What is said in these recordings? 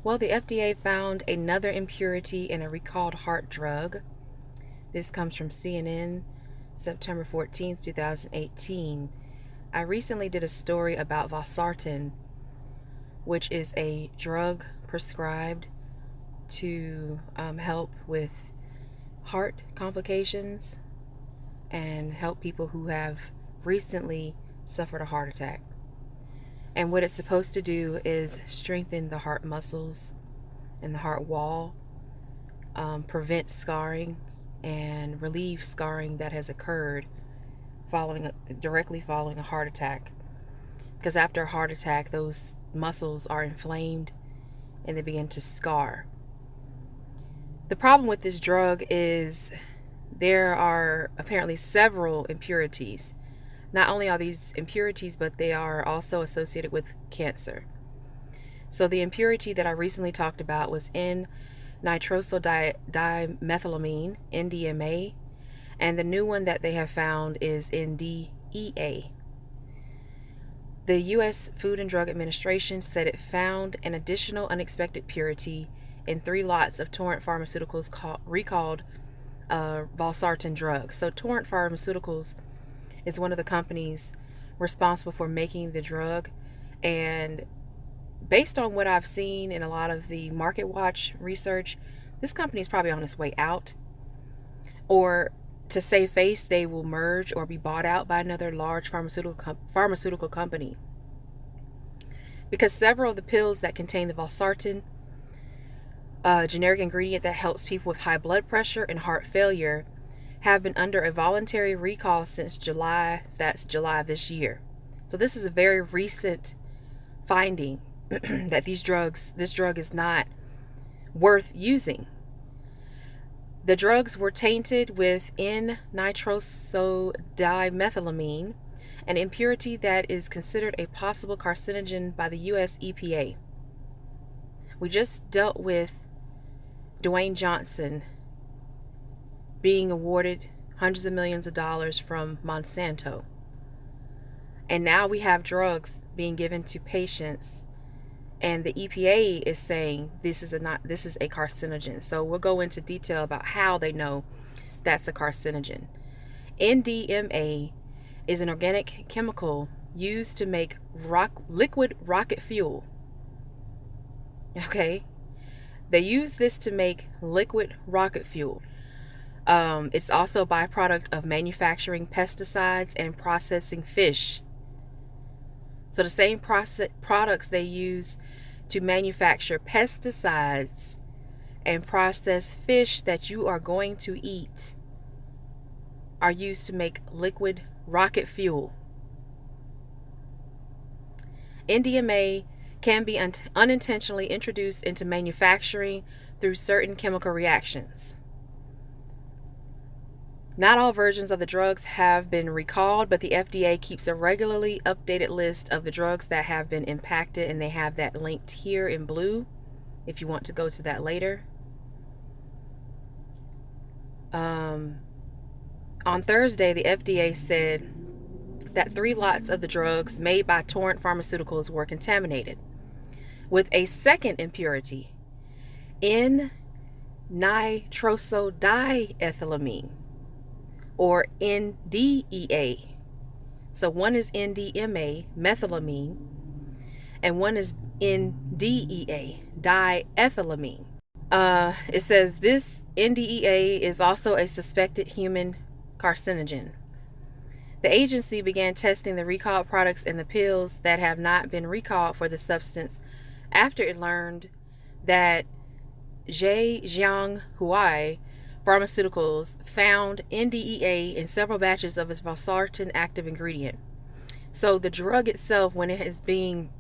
Well, the FDA found another impurity in a recalled heart drug. This comes from CNN, September 14th, 2018. I recently did a story about valsartan, which is a drug prescribed to help with heart complications and help people who have recently suffered a heart attack. And what it's supposed to do is strengthen the heart muscles and the heart wall, prevent scarring, and relieve scarring that has occurred directly following a heart attack. Because after a heart attack, those muscles are inflamed and they begin to scar. The problem with this drug is there are apparently several impurities. Not only are these impurities, but they are also associated with cancer. So the impurity that I recently talked about was N-nitrosodimethylamine, NDMA, and the new one that they have found is NDEA. The U.S. Food and Drug Administration said it found an additional unexpected purity in 3 lots of Torrent Pharmaceuticals recalled valsartan drugs. So Torrent Pharmaceuticals is one of the companies responsible for making the drug, and based on what I've seen in a lot of the Market Watch research, this company is probably on its way out, or to save face, they will merge or be bought out by another large pharmaceutical company, because several of the pills that contain the valsartan, generic ingredient that helps people with high blood pressure and heart failure, have been under a voluntary recall since July. That's July of this year. So this is a very recent finding that this drug is not worth using. The drugs were tainted with N-nitrosodimethylamine, an impurity that is considered a possible carcinogen by the U.S. EPA. We just dealt with Dwayne Johnson being awarded hundreds of millions of dollars from Monsanto. And now we have drugs being given to patients, and the EPA is saying this is a carcinogen. So we'll go into detail about how they know that's a carcinogen. NDMA is an organic chemical used to make liquid rocket fuel. Okay? They use this to make liquid rocket fuel. It's also a byproduct of manufacturing pesticides and processing fish. So the same products they use to manufacture pesticides and process fish that you are going to eat are used to make liquid rocket fuel. NDMA can be unintentionally introduced into manufacturing through certain chemical reactions. Not all versions of the drugs have been recalled, but the FDA keeps a regularly updated list of the drugs that have been impacted, and they have that linked here in blue if you want to go to that later. On Thursday, the FDA said that 3 lots of the drugs made by Torrent Pharmaceuticals were contaminated with a second impurity, N-nitrosodiethylamine, or NDEA. So one is NDMA, methylamine, and one is NDEA, diethylamine. It says this NDEA is also a suspected human carcinogen. The agency began testing the recalled products and the pills that have not been recalled for the substance after it learned that Zhejiang Huai Pharmaceuticals found NDEA in several batches of its valsartan active ingredient. So the drug itself, when it is being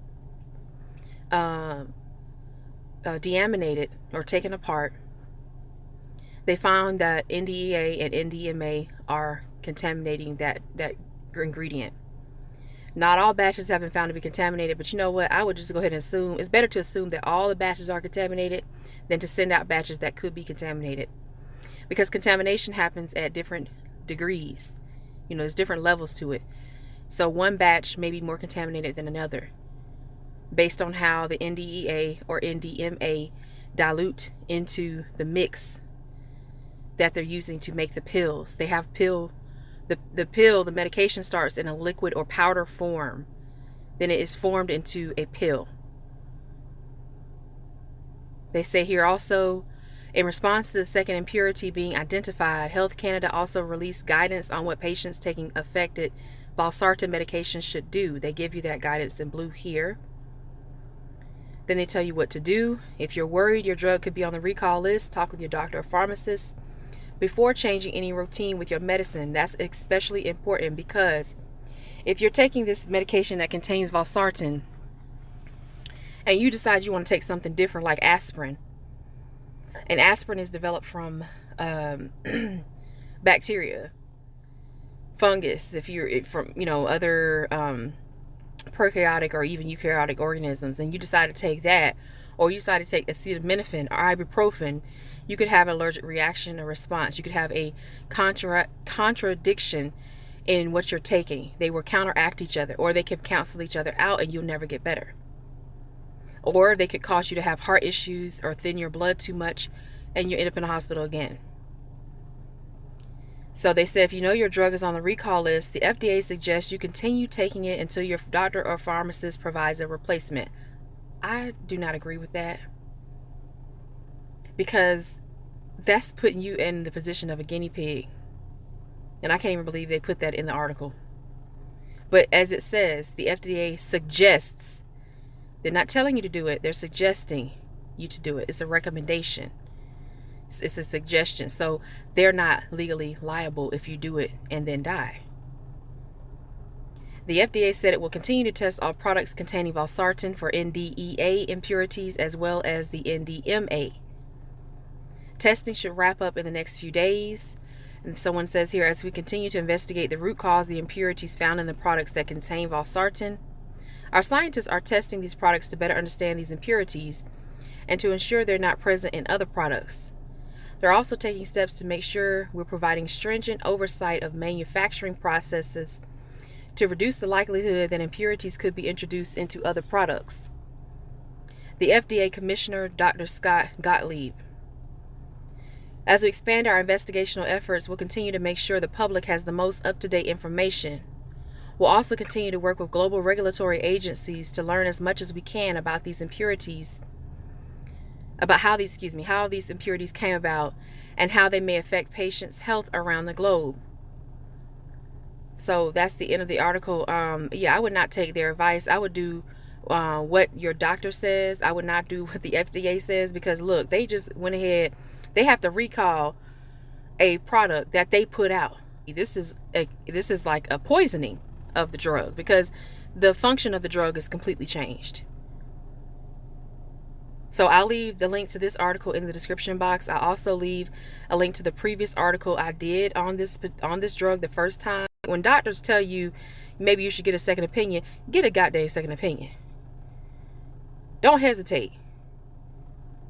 deaminated or taken apart, they found that NDEA and NDMA are contaminating that ingredient. Not all batches have been found to be contaminated, but you know what? I would just go ahead and assume it's better to assume that all the batches are contaminated than to send out batches that could be contaminated, because contamination happens at different degrees. There's different levels to it. So one batch may be more contaminated than another. based on how the NDEA or NDMA dilute into the mix that they're using to make the pills. They have the medication starts in a liquid or powder form. Then it is formed into a pill. They say here also, in response to the second impurity being identified, Health Canada also released guidance on what patients taking affected valsartan medication should do. They give you that guidance in blue here. Then they tell you what to do. If you're worried your drug could be on the recall list, talk with your doctor or pharmacist before changing any routine with your medicine. That's especially important because if you're taking this medication that contains valsartan and you decide you want to take something different like aspirin, and aspirin is developed from bacteria, fungus, if you're from other prokaryotic or even eukaryotic organisms, and you decide to take that, or you decide to take acetaminophen or ibuprofen, you could have an allergic reaction or response. You could have a contradiction in what you're taking. They will counteract each other, or they could cancel each other out and you'll never get better. Or they could cause you to have heart issues or thin your blood too much and you end up in a hospital again. So they said if you know your drug is on the recall list, the FDA suggests you continue taking it until your doctor or pharmacist provides a replacement. I do not agree with that, because that's putting you in the position of a guinea pig. And I can't even believe they put that in the article. But as it says, the FDA suggests. They're not telling you to do it. They're suggesting you to do it. It's a recommendation. It's a suggestion. So they're not legally liable if you do it and then die. The FDA said it will continue to test all products containing valsartan for NDEA impurities as well as the NDMA. Testing should wrap up in the next few days. And someone says here, as we continue to investigate the root cause of the impurities found in the products that contain valsartan, our scientists are testing these products to better understand these impurities and to ensure they're not present in other products. They're also taking steps to make sure we're providing stringent oversight of manufacturing processes to reduce the likelihood that impurities could be introduced into other products. The FDA Commissioner, Dr. Scott Gottlieb. As we expand our investigational efforts, we'll continue to make sure the public has the most up-to-date information. We'll also continue to work with global regulatory agencies to learn as much as we can about these impurities, about how these impurities came about and how they may affect patients' health around the globe. So that's the end of the article. I would not take their advice. I would do what your doctor says. I would not do what the FDA says, because look, they just went ahead. They have to recall a product that they put out. This is like a poisoning of the drug, because the function of the drug is completely changed. So I'll leave the link to this article in the description box. I'll also leave a link to the previous article I did on this drug the first time. When doctors tell you maybe you should get a second opinion, get a goddamn second opinion. Don't hesitate.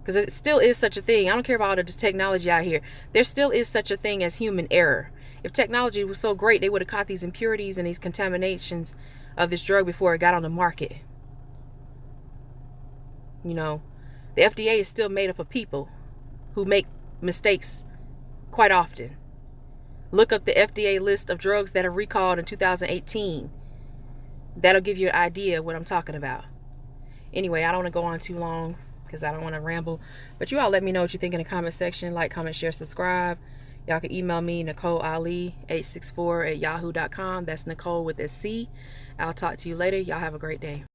Because it still is such a thing. I don't care about all the technology out here. There still is such a thing as human error. If technology was so great, they would have caught these impurities and these contaminations of this drug before it got on the market. The FDA is still made up of people who make mistakes quite often. Look up the FDA list of drugs that are recalled in 2018. That'll give you an idea of what I'm talking about. Anyway, I don't want to go on too long because I don't want to ramble. But you all let me know what you think in the comment section. Like, comment, share, subscribe. Y'all can email me, NicoleAli864@yahoo.com. That's Nicole with a C. I'll talk to you later. Y'all have a great day.